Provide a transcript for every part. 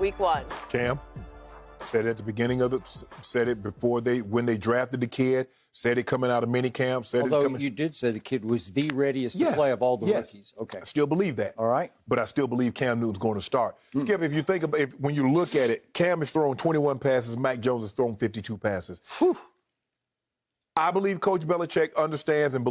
week 1. Cam said at the beginning of said it before when they drafted the kid, said it coming out of minicamp. Although you did say the kid was the readiest to play of all the rookies. Okay. I still believe that. All right. But I still believe Cam Newton's going to start. Skip, if you think about it, when you look at it, Cam has thrown 21 passes, Mac Jones has thrown 52 passes. Whew. I believe Coach Belichick understands and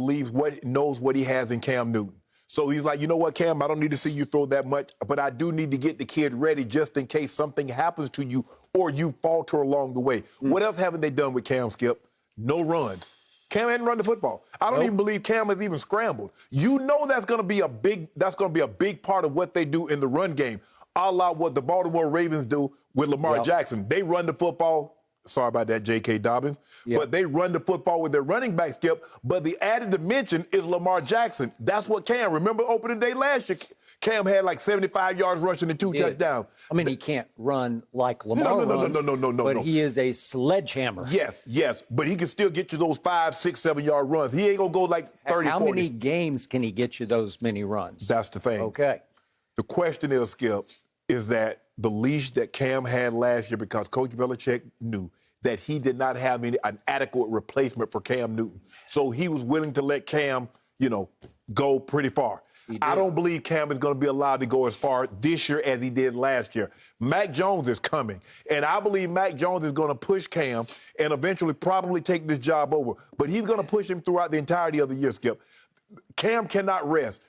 knows what he has in Cam Newton. So he's like, you know what, Cam, I don't need to see you throw that much, but I do need to get the kid ready just in case something happens to you or you falter along the way. What else haven't they done with Cam, Skip? No runs. Cam hadn't run the football. I don't even believe Cam has even scrambled. You know that's going to be a big part of what they do in the run game, a la what the Baltimore Ravens do with Lamar Jackson. They run the football. Sorry about that, J.K. Dobbins. But they run the football with their running back, Skip. But the added dimension is Lamar Jackson. That's what Cam. Remember opening day last year, Cam had like 75 yards rushing and 2 touchdowns. I mean, he can't run like Lamar runs. No. But he is a sledgehammer. Yes. But he can still get you those 5, 6, 7 yard runs. He ain't going to go like 30, How 40. many games can he get you those many runs? That's the thing. Okay. The question is, Skip, is that the leash that Cam had last year, because Coach Belichick knew that he did not have an adequate replacement for Cam Newton. So he was willing to let Cam, go pretty far. I don't believe Cam is going to be allowed to go as far this year as he did last year. Mac Jones is coming, and I believe Mac Jones is going to push Cam and eventually probably take this job over. But he's going to push him throughout the entirety of the year, Skip. Cam cannot rest.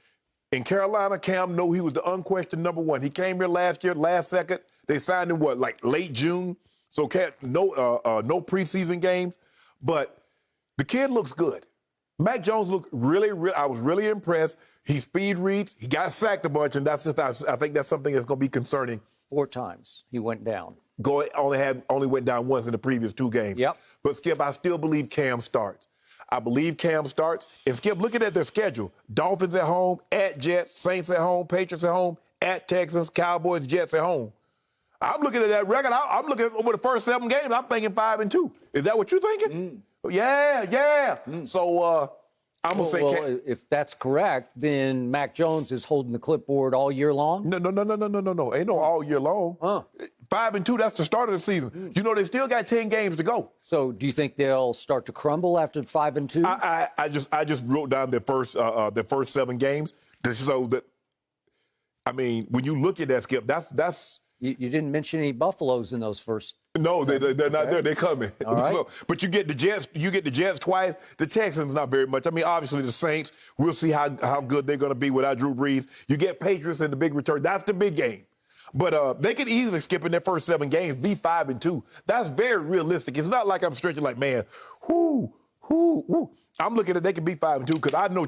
In Carolina, Cam knew he was the unquestioned number one. He came here last year, last second. They signed him, like late June? So no preseason games. But the kid looks good. Mac Jones looked really, I was really impressed. He speed reads. He got sacked a bunch, and I think that's something that's going to be concerning. 4 times he went down. Only went down once in the previous 2 games. Yep. But, Skip, I still believe Cam starts. I believe Cam starts. And, Skip, looking at their schedule, Dolphins at home, at Jets, Saints at home, Patriots at home, at Texans, Cowboys, Jets at home. I'm looking at that record. I'm looking over the first 7 games. I'm thinking 5-2. Is that what you're thinking? Yeah. So I'm going to say... Well, if that's correct, then Mac Jones is holding the clipboard all year long? No. Ain't no all year long. 5-2, that's the start of the season. They still got 10 games to go. So do you think they'll start to crumble after 5-2? I just wrote down their first 7 games so that, I mean, when you look at that, Skip, that's You didn't mention any Buffaloes in those first. No, they're not there. They're coming. All right. But you get the Jets. You get the Jets twice. The Texans not very much. I mean, obviously the Saints. We'll see how good they're going to be without Drew Brees. You get Patriots in the big return. That's the big game. But they could easily skip in their first 7 games, be 5-2. That's very realistic. It's not like I'm stretching like, man, I'm looking at they could be 5-2 because I know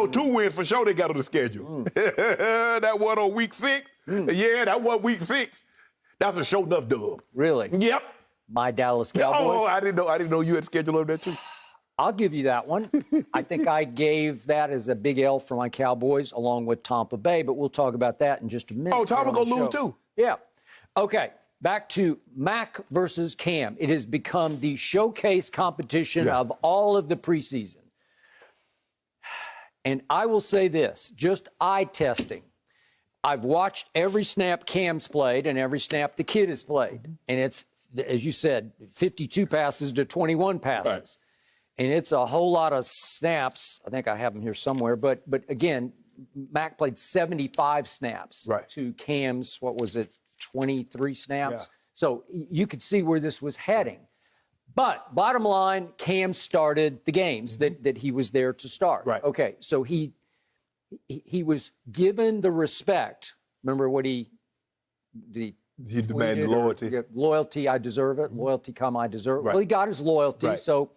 two wins for sure they got on the schedule. That one on week 6. Yeah, that one week 6. That's a show enough dub. Really? Yep. My Dallas Cowboys. Oh, I didn't know you had scheduled over there too. I'll give you that one. I think I gave that as a big L for my Cowboys along with Tampa Bay, but we'll talk about that in just a minute. Oh, Tampa gonna lose too. Yeah. Okay. Back to Mac versus Cam. It has become the showcase competition of all of the preseason. And I will say this, just eye testing. I've watched every snap Cam's played and every snap the kid has played. And it's, as you said, 52 passes to 21 passes. Right. And it's a whole lot of snaps. I think I have them here somewhere. But again, Mac played 75 snaps to Cam's, 23 snaps. Yeah. So you could see where this was heading. But bottom line, Cam started the games that he was there to start. Right. Okay, so he was given the respect. Remember what he demanded loyalty. Loyalty, I deserve it. Loyalty, I deserve it. Right. Well, he got his loyalty, right. So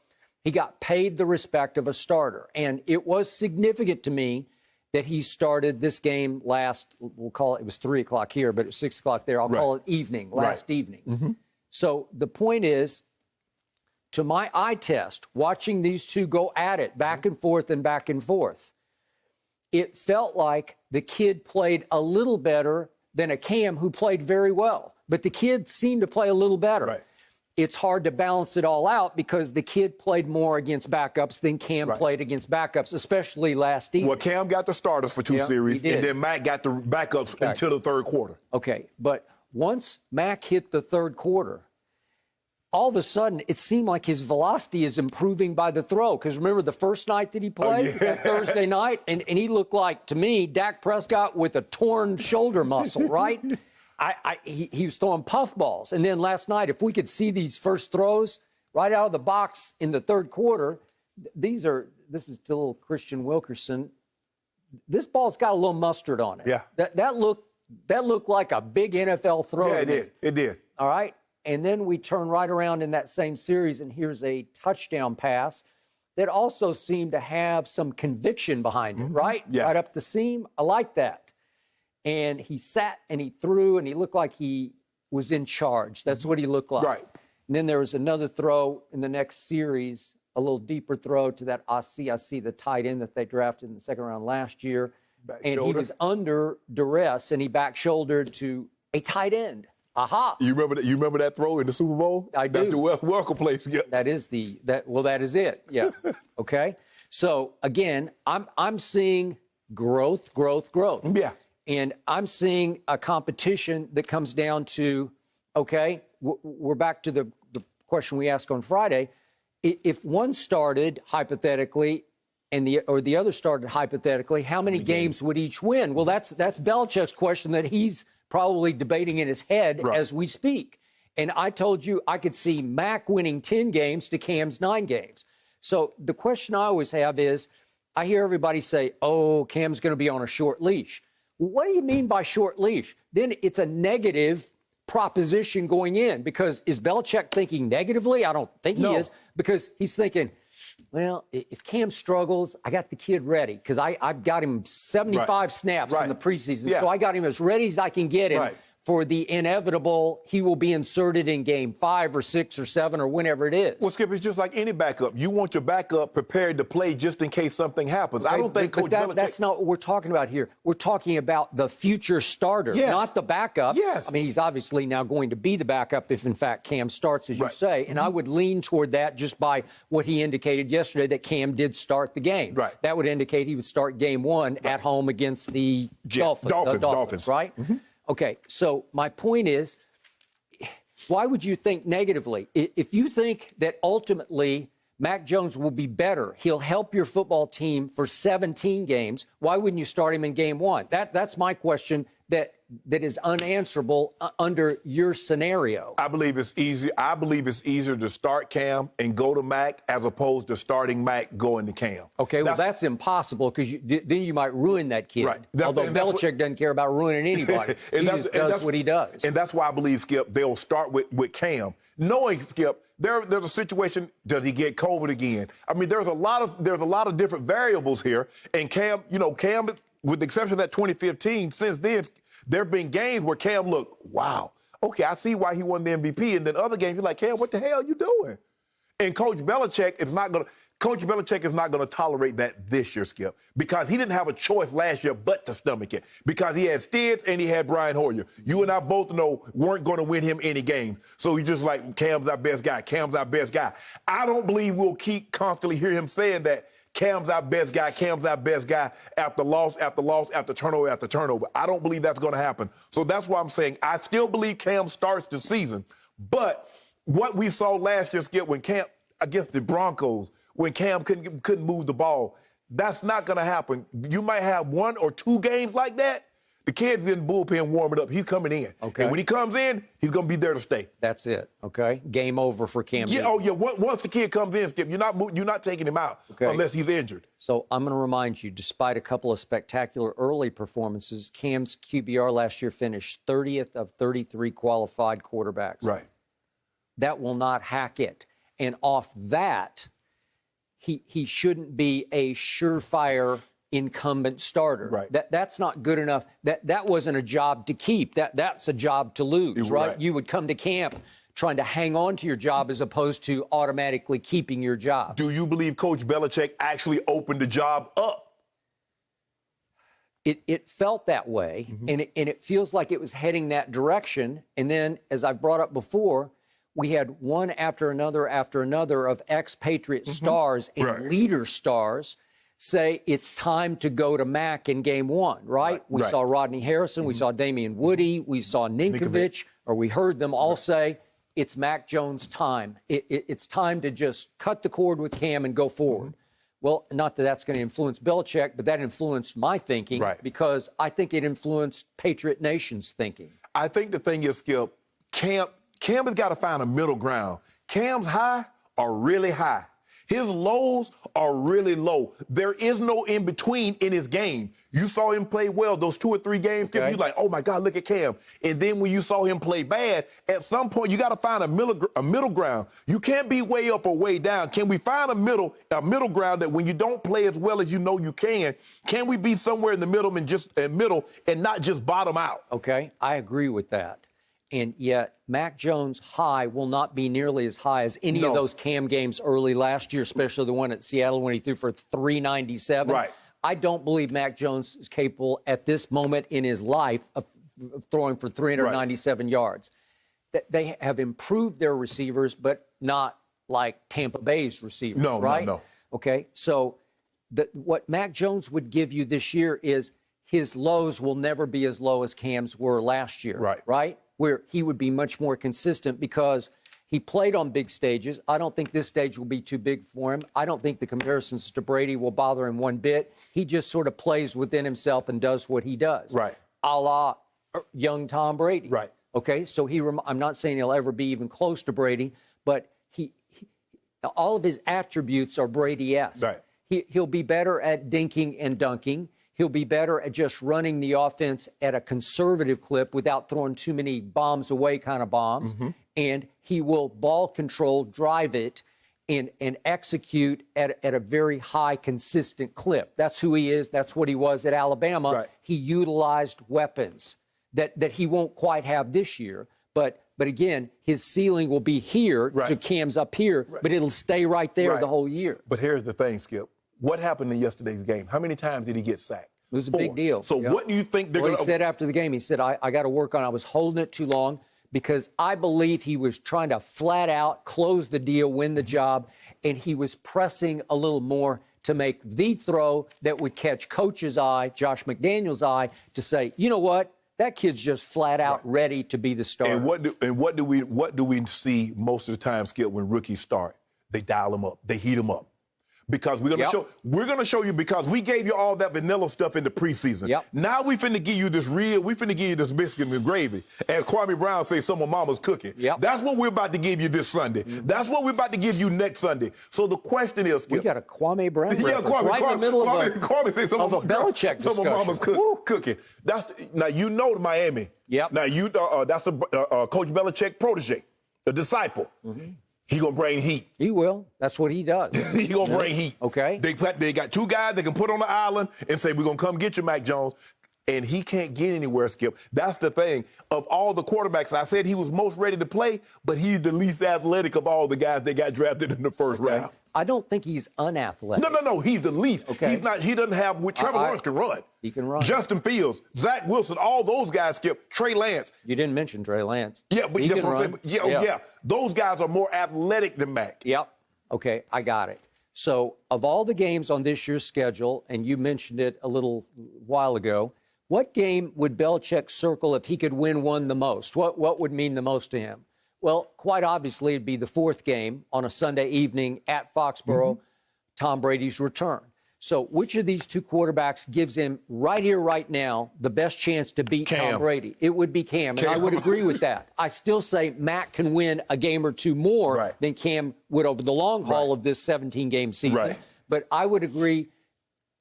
he got paid the respect of a starter. And it was significant to me that he started this game we'll call it was 3 o'clock here, but it was 6 o'clock there. I'll call it last evening. Mm-hmm. So the point is, to my eye test, watching these two go at it back and forth, it felt like the kid played a little better than a Cam who played very well. But the kid seemed to play a little better. Right. It's hard to balance it all out because the kid played more against backups than Cam played against backups, especially last evening. Well, Cam got the starters for 2 series, and then Mac got the backups until the third quarter. Okay, but once Mac hit the third quarter, all of a sudden, it seemed like his velocity is improving by the throw. Because remember the first night that he played, that Thursday night, and he looked like, to me, Dak Prescott with a torn shoulder muscle, right? He was throwing puffballs. And then last night, if we could see these first throws right out of the box in the third quarter, this is still Christian Wilkerson. This ball's got a little mustard on it. Yeah. That looked like a big NFL throw. Yeah, it did. It did. All right. And then we turn right around in that same series, and here's a touchdown pass that also seemed to have some conviction behind it, right? Yes. Right up the seam. I like that. And he sat and he threw, and he looked like he was in charge. That's what he looked like. Right. And then there was another throw in the next series, a little deeper throw to that I see the tight end that they drafted in the second round last year. And he was under duress, and he back shouldered to a tight end. Aha! You remember that throw in the Super Bowl? I do. That's the welcome place. Yeah. That is that is it. Yeah. Okay. So again, I'm seeing growth. Yeah. And I'm seeing a competition that comes down to, okay, we're back to the question we asked on Friday. If one started hypothetically and the other started hypothetically, how many games would each win? Well, that's Belichick's question that he's probably debating in his head as we speak. And I told you I could see Mac winning 10 games to Cam's 9 games. So the question I always have is, I hear everybody say, oh, Cam's going to be on a short leash. Well, what do you mean by short leash? Then it's a negative proposition going in, because is Belichick thinking negatively? I don't think he is, because he's thinking, well, if Cam struggles, I got the kid ready, because I've got him 75 snaps in the preseason. So I got him as ready as I can get him for the inevitable. He will be inserted in game 5 or 6 or 7 or whenever it is. Well, Skip, it's just like any backup. You want your backup prepared to play just in case something happens. Okay, I don't think Coach Belichick... That's not what we're talking about here. We're talking about the future starter, not the backup. Yes. I mean, he's obviously now going to be the backup if, in fact, Cam starts, as you say. And I would lean toward that just by what he indicated yesterday, that Cam did start the game. Right. That would indicate he would start game 1 at home against the Dolphins, right? Okay, so my point is, why would you think negatively? If you think that ultimately Mac Jones will be better, he'll help your football team for 17 games, why wouldn't you start him in game 1? That's my question that is unanswerable under your scenario. I believe it's easy. I believe it's easier to start Cam and go to Mac as opposed to starting Mac going to Cam. Okay, well, that's impossible, because then you might ruin that kid. Right. Although Belichick doesn't care about ruining anybody. He just does what he does. And that's why I believe, Skip, they'll start with Cam, knowing, Skip, there's a situation. Does he get COVID again? I mean, there's a lot of different variables here. And Cam, with the exception of that 2015, since then, there have been games where Cam looked, wow, okay, I see why he won the MVP. And then other games, you're like, Cam, what the hell are you doing? And Coach Belichick is not going to tolerate that this year, Skip, because he didn't have a choice last year but to stomach it, because he had Stids and he had Brian Hoyer. You and I both know weren't going to win him any game. So he's just like, Cam's our best guy. Cam's our best guy. I don't believe we'll keep constantly hear him saying that. Cam's our best guy. Cam's our best guy after loss, after turnover, after turnover. I don't believe that's going to happen. So that's why I'm saying I still believe Cam starts the season. But what we saw last year, Skip, when Cam against the Broncos, when Cam couldn't move the ball, that's not going to happen. You might have 1 or 2 games like that. The kid's in the bullpen warming up. He's coming in. Okay. And when he comes in, he's going to be there to stay. That's it. Okay. Game over for Cam. Yeah. Oh, yeah. Once the kid comes in, Skip, you're not taking him out unless he's injured. So I'm going to remind you, despite a couple of spectacular early performances, Cam's QBR last year finished 30th of 33 qualified quarterbacks. Right. That will not hack it. And off that, he shouldn't be a surefire incumbent starter. Right. That's not good enough. That wasn't a job to keep. That's a job to lose, right? You would come to camp trying to hang on to your job as opposed to automatically keeping your job. Do you believe Coach Belichick actually opened the job up? It felt that way, and it feels like it was heading that direction. And then, as I've brought up before, we had one after another of ex-Patriot stars and leader stars say it's time to go to Mac in game one, right? We saw Rodney Harrison, we saw Damian Woody, we saw Ninkovich, or we heard them all say, it's Mac Jones' time. It's time to just cut the cord with Cam and go forward. Well, not that that's going to influence Belichick, but that influenced my thinking because I think it influenced Patriot Nation's thinking. I think the thing is, Skip, Cam has got to find a middle ground. Cam's high are really high. His lows are really low. There is no in-between in his game. You saw him play well those 2 or 3 games. Skip, you're like, oh, my God, look at Cam. And then when you saw him play bad, at some point you got to find a middle ground. You can't be way up or way down. Can we find a middle ground that when you don't play as well as you know you can we be somewhere in the middle and not just bottom out? Okay, I agree with that. And yet, Mac Jones' high will not be nearly as high as any of those Cam games early last year, especially the one at Seattle when he threw for 397. Right. I don't believe Mac Jones is capable at this moment in his life of throwing for 397 yards. They have improved their receivers, but not like Tampa Bay's receivers, right? No. Okay, so what Mac Jones would give you this year is his lows will never be as low as Cam's were last year, right? Where he would be much more consistent because he played on big stages. I don't think this stage will be too big for him. I don't think the comparisons to Brady will bother him one bit. He just sort of plays within himself and does what he does. Right. A la young Tom Brady. Right. Okay, so I'm not saying he'll ever be even close to Brady, but he all of his attributes are Brady-esque. Right. He'll be better at dinking and dunking. He'll be better at just running the offense at a conservative clip without throwing too many bombs away kind of bombs. And he will ball control, drive it, and execute at a very high, consistent clip. That's who he is. That's what he was at Alabama. Right. He utilized weapons that he won't quite have this year. But again, his ceiling will be here to Cam's up here, but it'll stay right there the whole year. But here's the thing, Skip. What happened in yesterday's game? How many times did he get sacked? It was a big deal. So what do you think they're going to... He said after the game, he said, I got to work on it. I was holding it too long because I believe he was trying to flat out close the deal, win the job, and he was pressing a little more to make the throw that would catch Coach's eye, Josh McDaniel's eye, to say, you know what? That kid's just flat out ready to be the starter. And what do we see most of the time, Skip, when rookies start? They dial them up. They heat them up. Because we're gonna show you because we gave you all that vanilla stuff in the preseason. Now we finna give you this biscuit and gravy. As Kwame Brown says, some of mama's cooking. That's what we're about to give you this Sunday. That's what we're about to give you next Sunday. So the question is, Skip, we got a Kwame Brown reference right in the middle of a Belichick discussion. Some of mama's cooking. Now you know Miami. Now that's a Coach Belichick protege, a disciple. He gonna bring heat. He will. That's what he does. He gonna bring heat. Okay. They got 2 guys they can put on the island and say, we're gonna come get you, Mac Jones. And he can't get anywhere, Skip. That's the thing. Of all the quarterbacks, I said he was most ready to play, but he's the least athletic of all the guys that got drafted in the first round. I don't think he's unathletic. No. He's the least. He doesn't have what Trevor Lawrence can run. He can run. Justin Fields, Zach Wilson, all those guys, Skip. Trey Lance. You didn't mention Trey Lance. Yeah, but that's what I'm saying. Those guys are more athletic than Mac. Okay, I got it. So of all the games on this year's schedule, and you mentioned it a little while ago, what game would Belichick circle if he could win one the most? What would mean the most to him? Well, quite obviously, it'd be the 4th game on a Sunday evening at Foxborough, Tom Brady's return. So which of these 2 quarterbacks gives him right here, right now, the best chance to beat Tom Brady? It would be Cam, and I would agree with that. I still say Mac can win a game or 2 more than Cam would over the long haul of this 17-game season. But I would agree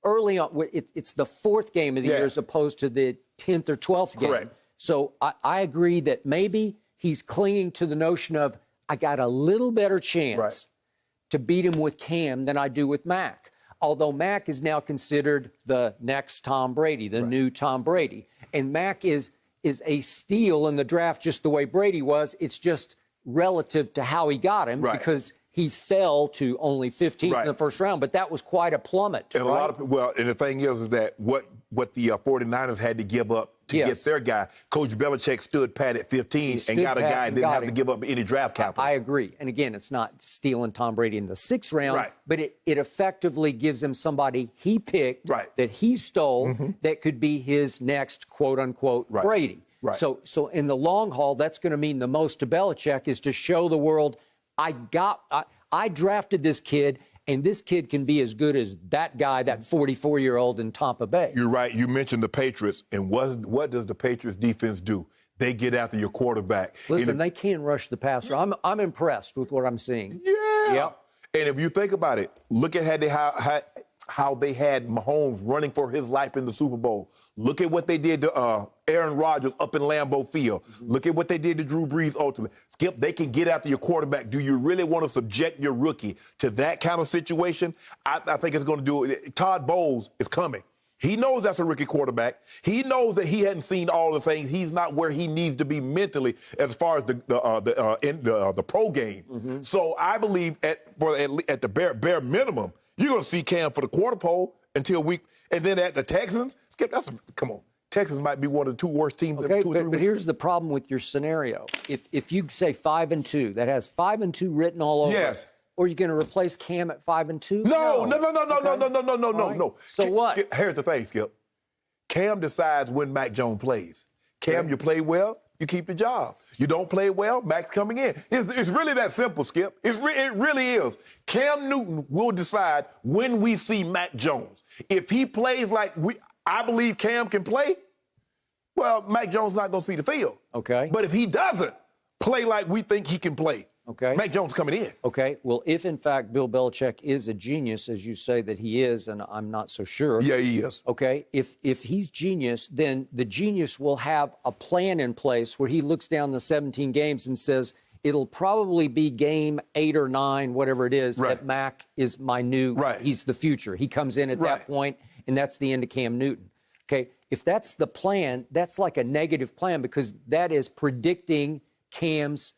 early on, it's the 4th game of the year as opposed to the 10th or 12th game. So I agree that maybe he's clinging to the notion of, I got a little better chance to beat him with Cam than I do with Mac. Although Mac is now considered the next Tom Brady, the new Tom Brady. And Mac is a steal in the draft just the way Brady was. It's just relative to how he got him because he fell to only 15th in the first round. But that was quite a plummet. And a lot of and the thing is that what the 49ers had to give up to get their guy. Coach Belichick stood pat at 15 and got a guy and didn't have to give up any draft capital. I agree. And again, it's not stealing Tom Brady in the 6th round, but it effectively gives him somebody he picked that he stole that could be his next quote-unquote Brady. So in the long haul, that's going to mean the most to Belichick is to show the world, I drafted this kid, and this kid can be as good as that guy, that 44-year-old in Tampa Bay. You're right. You mentioned the Patriots, and what does the Patriots defense do? They get after your quarterback. Listen, they can rush the passer. I'm impressed with what I'm seeing. Yeah. Yep. And if you think about it, look at how they had Mahomes running for his life in the Super Bowl. Look at what they did to Aaron Rodgers up in Lambeau Field. Look at what they did to Drew Brees ultimately. Skip, they can get after your quarterback. Do you really want to subject your rookie to that kind of situation? I think it's going to do it. Todd Bowles is coming. He knows that's a rookie quarterback. He knows that he hadn't seen all the things. He's not where he needs to be mentally as far as the pro game. So I believe at the bare minimum, you're going to see Cam for the quarter pole until week. And then at the Texans, Skip, come on. Texans might be one of the 2 worst teams. Okay, but here's the problem with your scenario. If you say 5-2, that has 5-2 written all over it. Or you're going to replace Cam at 5-2? No. So what? Skip, here's the thing, Skip. Cam decides when Mac Jones plays. Cam, you play well, you keep the job. You don't play well, Mac's coming in. It's really that simple, Skip. It really is. Cam Newton will decide when we see Mac Jones. If he plays like I believe Cam can play, well, Mac Jones is not going to see the field. Okay. But if he doesn't play like we think he can play, Mac Jones coming in. Okay. Well, if in fact Bill Belichick is a genius, as you say that he is, and I'm not so sure. Yeah, he is. Okay. If he's genius, then the genius will have a plan in place where he looks down the 17 games and says, it'll probably be game 8 or 9, whatever it is, that Mac is my new, he's the future. He comes in at that point, and that's the end of Cam Newton. Okay. If that's the plan, that's like a negative plan because that is predicting Cam's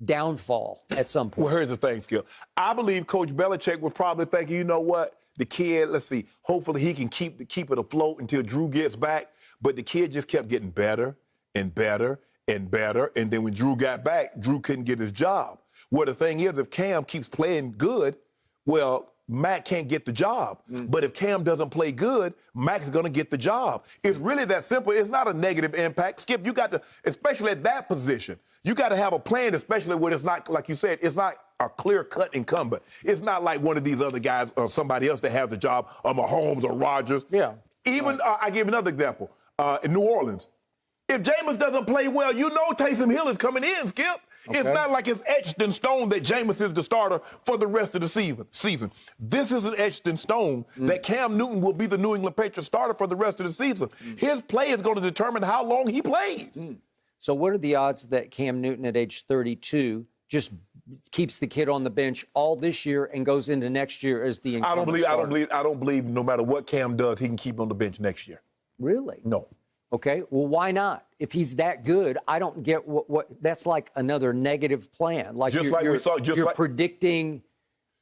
downfall at some point. Well, here's the thing, Skip. I believe Coach Belichick was probably thinking, you know what? The kid, let's see, hopefully he can keep it afloat until Drew gets back. But the kid just kept getting better and better and better. And then when Drew got back, Drew couldn't get his job. Well, the thing is, if Cam keeps playing good, well, Mac can't get the job. But if Cam doesn't play good, Mac's going to get the job. It's really that simple. It's not a negative impact. Skip, you got to, especially at that position, you got to have a plan, especially when it's not, like you said, it's not a clear-cut incumbent. It's not like one of these other guys or somebody else that has a job, or Mahomes or Rodgers. Yeah. Even, I give another example. In New Orleans, if Jameis doesn't play well, you know Taysom Hill is coming in, Skip. Okay. It's not like it's etched in stone that Jameis is the starter for the rest of the season. This isn't etched in stone that Cam Newton will be the New England Patriots starter for the rest of the season. His play is going to determine how long he plays. So what are the odds that Cam Newton at age 32 just keeps the kid on the bench all this year and goes into next year as the incumbent starter? I don't believe no matter what Cam does, he can keep on the bench next year. Really? No. Okay, well, why not? If he's that good, I don't get what that's like another negative plan. Like you're predicting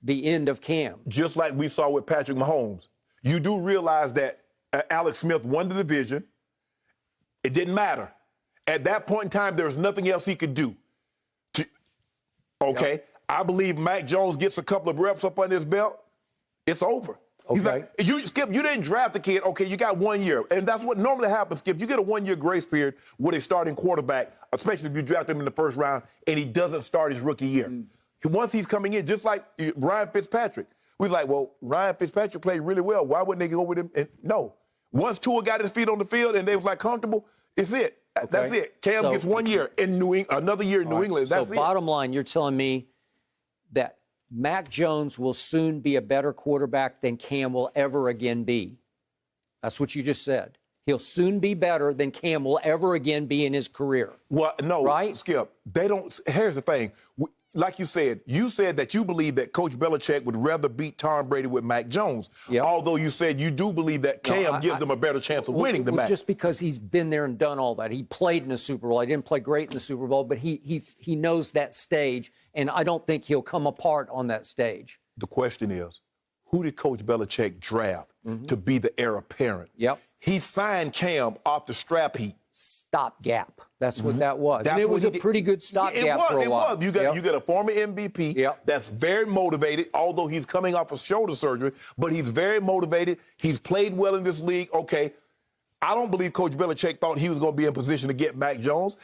the end of Cam. Just like we saw with Patrick Mahomes. You do realize that Alex Smith won the division. It didn't matter. At that point in time, there was nothing else he could do. I believe Mac Jones gets a couple of reps up on his belt. It's over. Okay. Skip, you didn't draft the kid. Okay, you got 1 year. And that's what normally happens, Skip. You get a 1 year grace period with a starting quarterback, especially if you draft him in the first round and he doesn't start his rookie year. Once he's coming in, just like Ryan Fitzpatrick, we was like, well, Ryan Fitzpatrick played really well. Why wouldn't they go with him? And no. Once Tua got his feet on the field and they was like comfortable, it's it. Okay. That's it. Cam gets 1 year in New England, another year in New England. That's it. So bottom line, you're telling me that Mac Jones will soon be a better quarterback than Cam will ever again be. That's what you just said. He'll soon be better than Cam will ever again be in his career. Well, no, right? Skip, they don't. Here's the thing. Like you said that you believe that Coach Belichick would rather beat Tom Brady with Mac Jones. Yep. Although you said you do believe that Cam gives them a better chance of winning than Mac. Just because he's been there and done all that. He played in the Super Bowl. He didn't play great in the Super Bowl, but he knows that stage, and I don't think he'll come apart on that stage. The question is, who did Coach Belichick draft to be the heir apparent? Yep. He signed Cam off the strap heap. stopgap. That's what that was. That's And it was what a he did. pretty good stopgap for a while. It was. You got a former MVP that's very motivated, although he's coming off of shoulder surgery, but he's very motivated. He's played well in this league. Okay, I don't believe Coach Belichick thought he was going to be in position to get Mac Jones.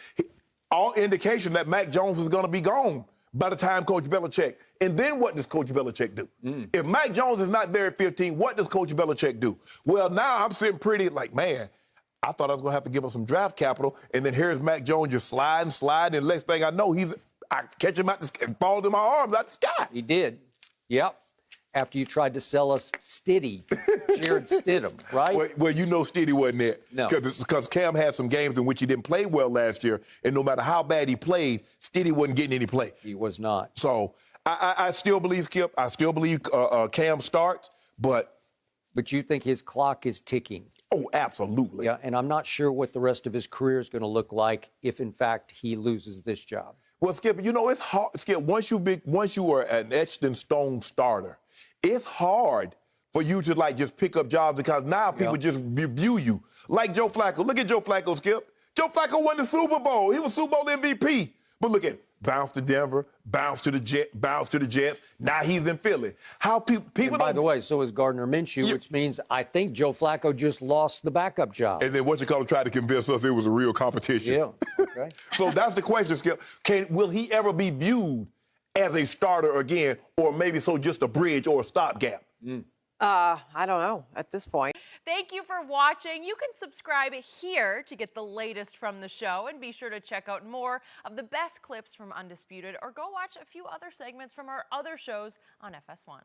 All indication that Mac Jones was going to be gone by the time Coach Belichick. And then what does Coach Belichick do? If Mac Jones is not there at 15, what does Coach Belichick do? Well, now I'm sitting pretty like, man, I thought I was going to have to give him some draft capital, and then here's Mac Jones just sliding, and next thing I know, I catch him out the sky, falls in my arms out the sky. He did. Yep. After you tried to sell us Stiddy, Jared Stidham, right? Well, you know Stiddy wasn't it. No. Because Cam had some games in which he didn't play well last year, and no matter how bad he played, Stiddy wasn't getting any play. He was not. So I still believe, Skip, I still believe Cam starts, but... But you think his clock is ticking? Oh, absolutely. Yeah, and I'm not sure what the rest of his career is going to look like if, in fact, he loses this job. Well, Skip, you know, it's hard. Skip, once you are an etched-in-stone starter, it's hard for you to, like, just pick up jobs because now people just view you. Like Joe Flacco. Look at Joe Flacco, Skip. Joe Flacco won the Super Bowl. He was Super Bowl MVP. But look at it. Bounce to Denver, bounce to the Jets. Now he's in Philly. How people And by the way, so is Gardner Minshew, which means I think Joe Flacco just lost the backup job. And then what you call tried to convince us it was a real competition. Yeah. Okay. So that's the question, Skip. Will he ever be viewed as a starter again, or maybe so just a bridge or a stopgap? I don't know at this point. Thank you for watching. You can subscribe here to get the latest from the show, and be sure to check out more of the best clips from Undisputed, or go watch a few other segments from our other shows on FS1.